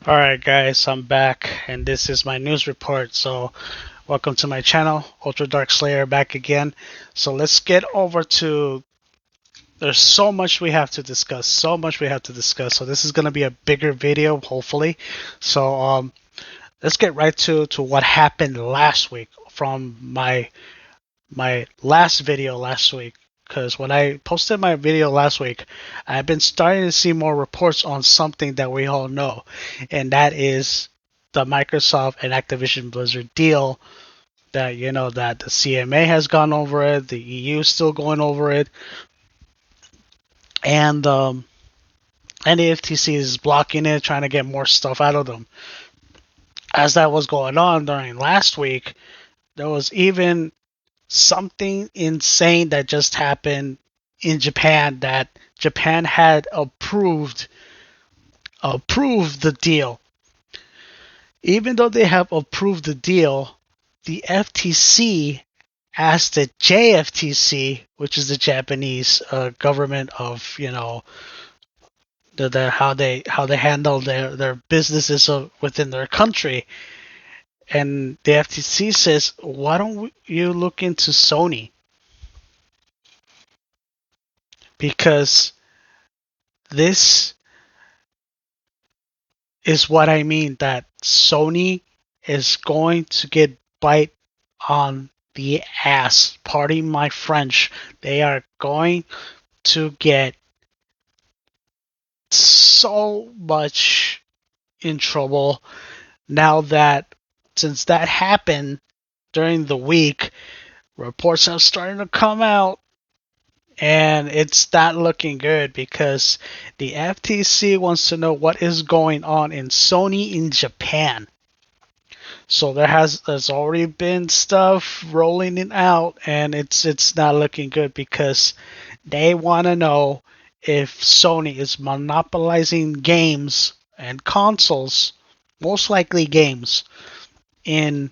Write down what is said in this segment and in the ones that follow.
Alright guys, I'm back and this is my news report. So welcome to my channel, Ultra Dark Slayer back again. So let's get over to, there's so much we have to discuss, So this is going to be a bigger video, hopefully. So let's get right to what happened last week from my last video last week. Because when I posted my video last week, I've been starting to see more reports on something that we all know, and that is the Microsoft and Activision Blizzard deal. That that the CMA has gone over it, the EU is still going over it, and the FTC is blocking it, trying to get more stuff out of them. As that was going on during last week, there was even something insane that just happened in Japan, that Japan had approved the deal. Even though they have approved the deal, the FTC asked the JFTC, which is the Japanese government of how they handle their businesses within their country. And the FTC says, why don't you look into Sony? Because this is what I mean, that Sony is going to get bite on the ass. Pardon my French. They are going to get so much in trouble now that, since that happened during the week, reports are starting to come out, and it's not looking good because the FTC wants to know what is going on in Sony in Japan. So there's already been stuff rolling it out, and it's not looking good because they want to know if Sony is monopolizing games and consoles, most likely games, in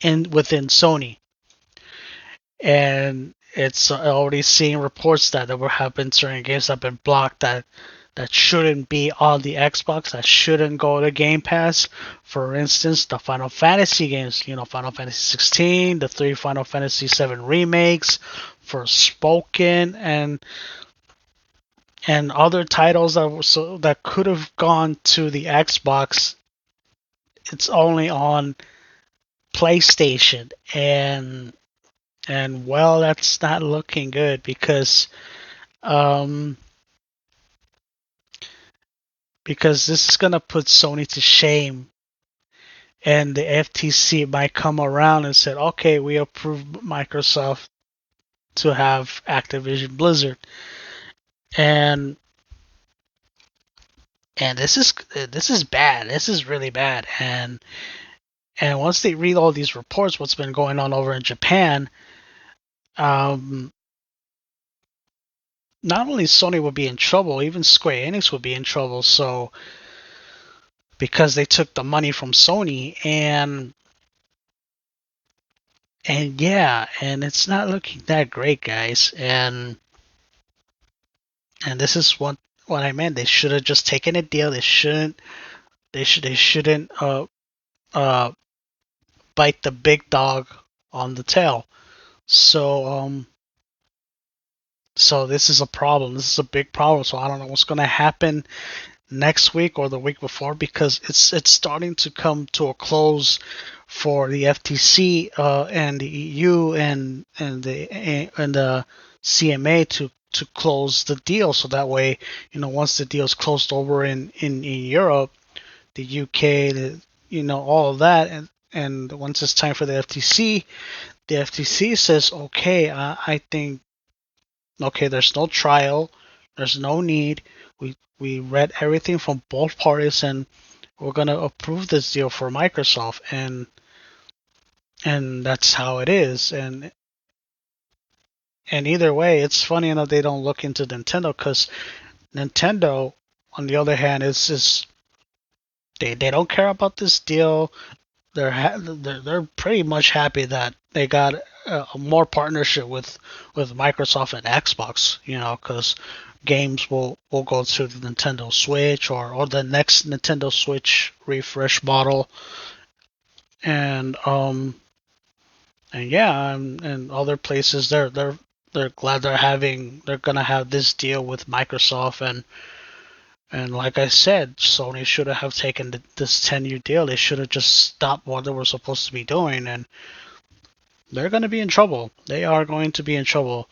within Sony. And it's already seeing reports that there have been certain games that have been blocked that shouldn't be on the Xbox, that shouldn't go to Game Pass. For instance, the Final Fantasy games, Final Fantasy 16, the 3 Final Fantasy 7 remakes, Forspoken, and other titles that could have gone to the Xbox. It's only on PlayStation, and well, that's not looking good because this is gonna put Sony to shame, and the FTC might come around and say, okay, we approve Microsoft to have Activision Blizzard, and this is bad. This is really bad, and once they read all these reports, what's been going on over in Japan, not only Sony would be in trouble, even Square Enix would be in trouble. So, because they took the money from Sony, and yeah, and it's not looking that great, guys. And this is what I meant. They should have just taken a deal. They shouldn't bite the big dog on the tail. So this is a problem. This is a big problem. So I don't know what's going to happen next week or the week before, because it's starting to come to a close for the FTC and the EU and the CMA to close the deal. So that way, once the deal is closed over in Europe, the UK, all of that, and once it's time for the FTC says, okay, I think, okay, there's no trial, there's no need. We read everything from both parties, and we're gonna approve this deal for Microsoft, and that's how it is. And either way, it's funny enough they don't look into Nintendo, because Nintendo, on the other hand, is they don't care about this deal. They're pretty much happy that they got a more partnership with Microsoft and Xbox, because games will go to the Nintendo Switch or the next Nintendo Switch refresh model, and yeah, and other places they're glad they're gonna have this deal with Microsoft, and like I said, Sony should have taken this 10-year deal. They should have just stopped what they were supposed to be doing, and they're gonna be in trouble. They are going to be in trouble.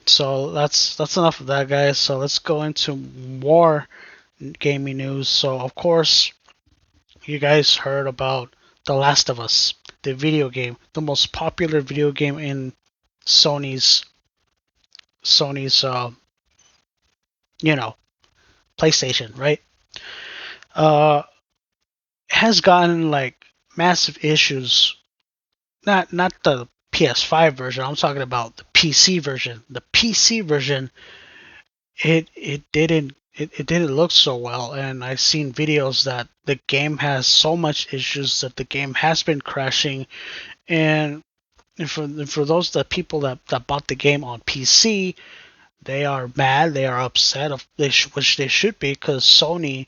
So that's enough of that, guys. So let's go into more gaming news. So of course, you guys heard about The Last of Us, the video game, the most popular video game in Sony's you know, PlayStation, right? Uh, has gotten like massive issues. Not the PS5 version. I'm talking about the PC version. The PC version, it didn't look so well, and I've seen videos that the game has so much issues that the game has been crashing, and for those the people that bought the game on PC, they are mad, they are upset, which they should be, because Sony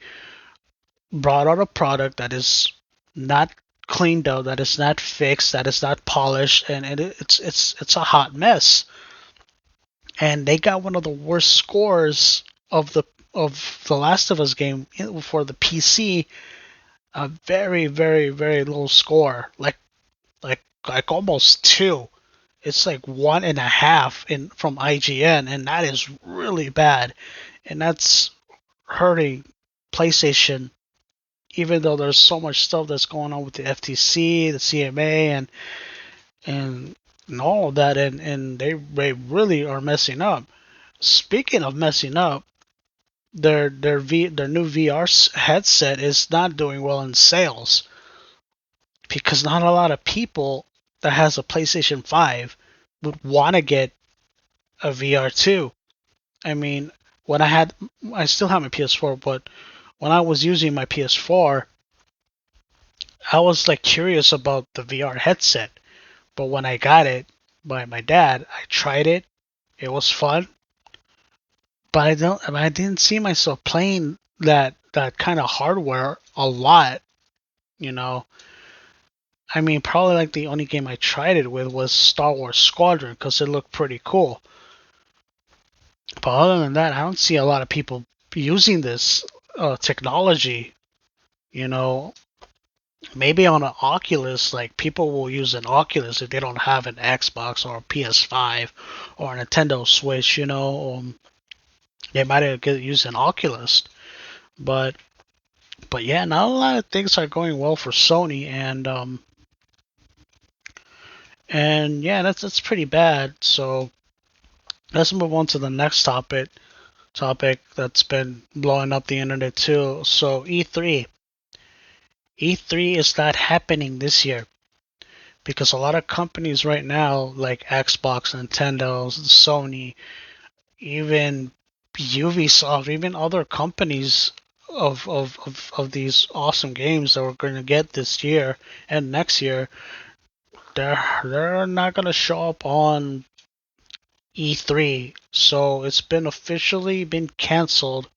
brought out a product that is not cleaned up, that is not fixed, that is not polished, and it's a hot mess. And they got one of the worst scores of the Last of Us game for the PC, a very very very low score, like almost two. It's like 1.5 in from IGN, and that is really bad, and that's hurting PlayStation. Even though there's so much stuff that's going on with the FTC, the CMA, and all of that, and they really are messing up. Speaking of messing up, their new VR headset is not doing well in sales because not a lot of people that has a PlayStation 5 would want to get a VR2. I mean, when I still have my PS4, but when I was using my PS4, I was like curious about the VR headset. But when I got it by my dad, I tried it. It was fun, but I didn't see myself playing that kind of hardware a lot. You know, I mean, probably like the only game I tried it with was Star Wars Squadron because it looked pretty cool. But other than that, I don't see a lot of people using this technology. You know, maybe on an Oculus, like people will use an Oculus if they don't have an Xbox or a PS5 or a Nintendo Switch. You know, they might have used an Oculus, but yeah, not a lot of things are going well for Sony, and yeah, that's pretty bad. So let's move on to the next topic that's been blowing up the internet too. So E3 is not happening this year because a lot of companies right now, like Xbox, Nintendo, Sony, even Ubisoft, even other companies of these awesome games that we're going to get this year and next year, they're not going to show up on E3. So it's been officially been canceled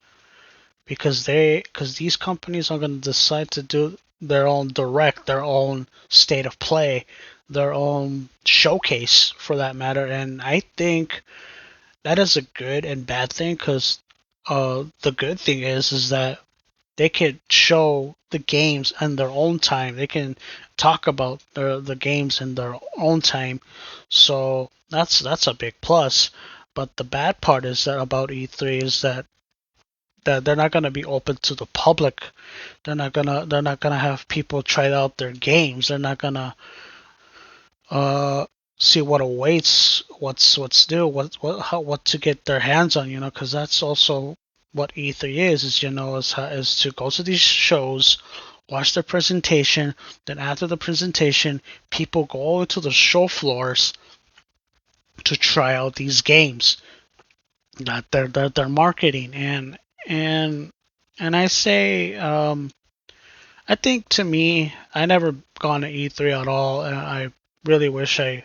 because these companies are going to decide to do their own direct, their own state of play, their own showcase for that matter, and I think that is a good and bad thing because the good thing is that they could show the games in their own time. They can talk about the games in their own time. So that's a big plus. But the bad part is that about E3 is that they're not gonna be open to the public. They're not gonna have people try out their games. They're not gonna see what awaits, what's new, what to get their hands on, because that's also what E3 is is to go to these shows, watch their presentation, then after the presentation, people go to the show floors to try out these games that they're marketing, and I say, I think to me, I never gone to E3 at all, and I really wish I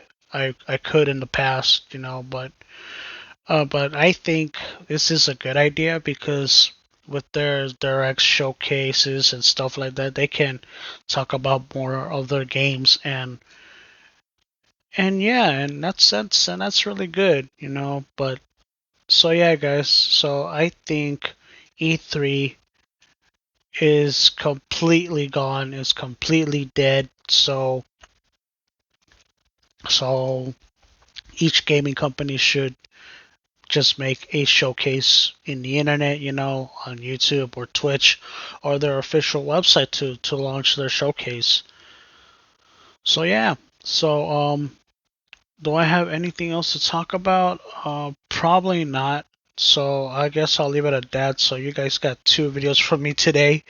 could in the past, but But I think this is a good idea because with their direct showcases and stuff like that, they can talk about more of their games and yeah, and that's really good, you know. But so yeah, guys. So I think E3 is completely gone, is completely dead. So each gaming company should just make a showcase in the internet, you know, on YouTube or Twitch or their official website to launch their showcase. So yeah. So do I have anything else to talk about? Probably not. So I guess I'll leave it at that. So you guys got two videos from me today,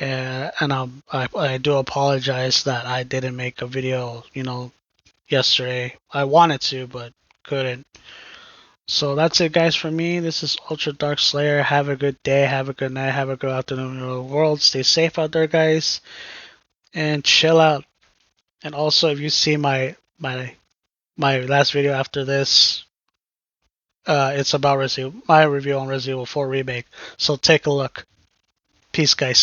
and I do apologize that I didn't make a video, you know, yesterday. I wanted to, but couldn't. So that's it, guys, for me. This is Ultra Dark Slayer. Have a good day, have a good night, have a good afternoon in the world. Stay safe out there, guys, and chill out. And also, if you see my last video after this, it's about my review on Resident Evil 4 Remake. So take a look. Peace, guys.